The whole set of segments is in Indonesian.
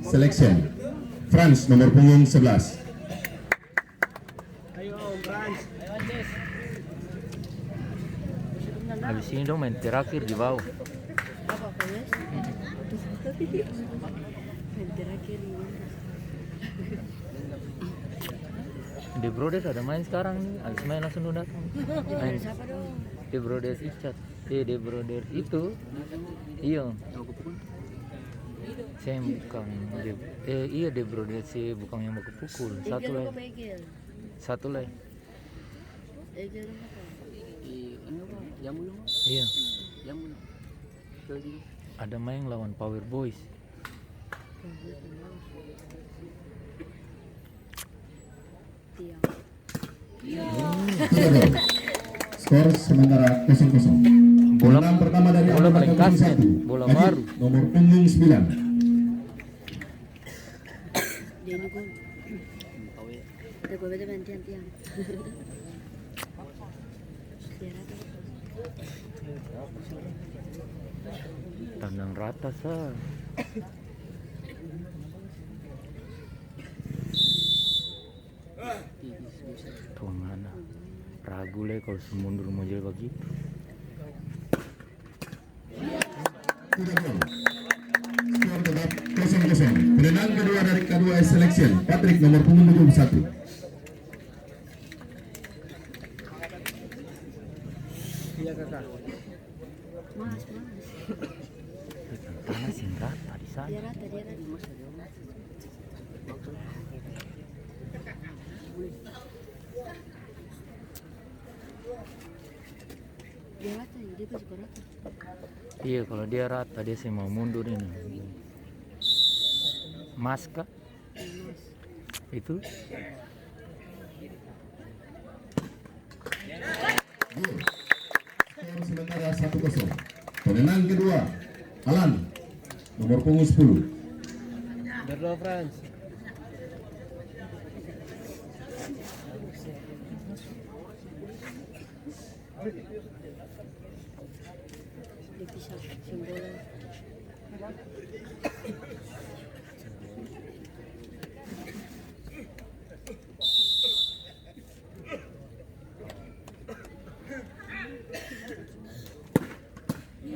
Selection. France nomor punggung 11. Habis ini dong main terakhir di bawah. Apa Komes? Main terakhir ini. De Brothers ada main sekarang nih. Habis main langsung udah datang. Main Siapa dong? De Brothers Icat. De Brothers itu. Iya. Saya bukan iya De Brothers sih bukan yang mau kepukul. Satu Egel lagi. apa Egel? Satu lagi. Egel apa? Iya. Ada main lawan Power Boys. Tiang. Tiga gol. Skor sementara 0-0. Bola- Pemenang pertama dari bola Amon paling Naga kasar, 1. bola Adit, baru. nomor punggung 9. Dia ini gol. Ada gue beda main tiang-tiang. Tiara tuh. Tandang rata sah. Tuh mana ragu le kalau semundur mau jadi begitu. Tiga gol. Skor tetap 0-0. Pemenang kedua dari K2S Selection, Patrick nomor punggung 21. Mas. Tanah sing rata di sana. Dia rata. Dia rata ya, dia juga rata. Iya kalau dia rata dia sih mau mundur ini. Mas kah? Mas. Itu Gol. Skor sementara 1-0. Pemenang kedua, Alan nomor punggung 10. Berdoa France. Dia bisa simbol.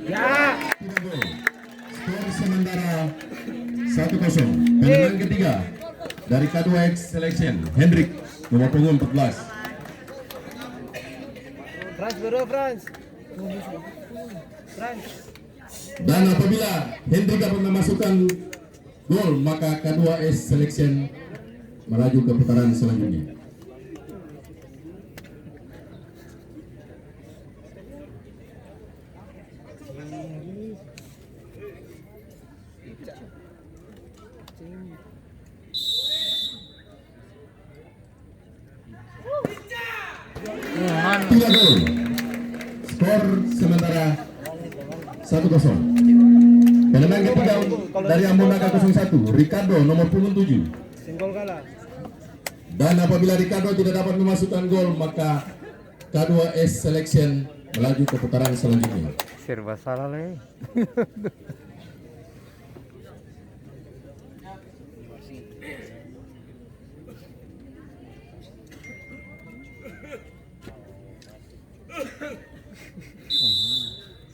Tiga gol. Skor sementara 1-0. Pemenang ketiga dari K2X Selection, Hendrik nomor punggung 14. France berdoa France. France. Dan apabila Hendrik dapat memasukkan gol, maka K2S Selection melaju ke putaran selanjutnya. mana? 3 gol. Skor sementara 1-0. Pemenang ketiga dari Ambon Naga 01, Ricardo nomor punggung 7. Singgol kalah. Dan apabila Ricardo tidak dapat memasukkan gol, maka K2S Selection melaju ke putaran selanjutnya. Serba salah le.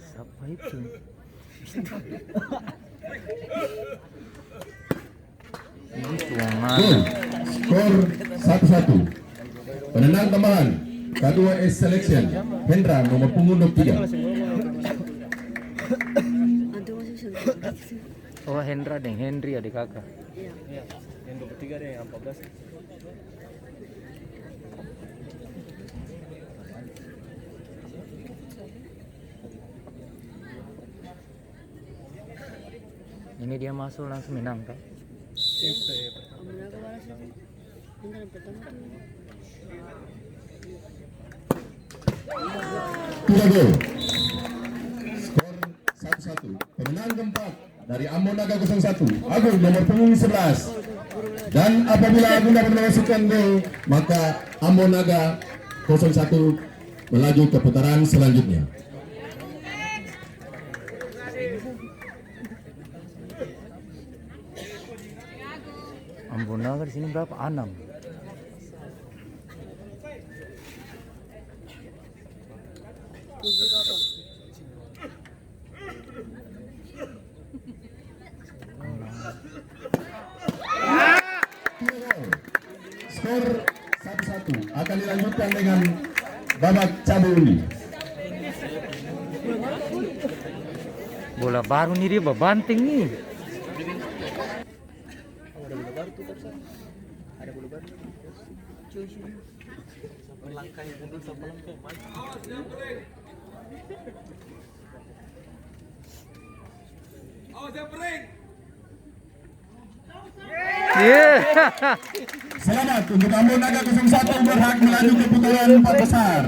Siapa itu? Ini tuang Gol. mana? Skor 1-1. Penendang tambahan K2S Selection, Hendra nomor punggung 23. Antum masih bisa. Oh Hendra deng Henry adik kakak. Iya. Iya. Yang 23 deh, yang 14. Ini dia masuk langsung menang kan? Itu ya. Ambil aku balas itu. Bentar yang pertama tuh. 3 gol. Skor 1-1. Pemenang keempat dari Ambon Naga 01, Agung nomor punggung 11. Dan apabila Agung dapat memasukkan gol, maka Ambon Naga 01 melaju ke putaran selanjutnya. Ambon Naga di sini berapa? 6. Tujuh apa? Skor 1-1 akan dilanjutkan dengan babak cabur undi. Bola baru nih dia banting nih. Ada bola baru tuh Tapsa. Ada bola baru. Cuci. Langkah yang mundur sama langkah yang maju. Iya. Selamat untuk Ambon Naga 01 berhak melaju ke putaran 4 besar.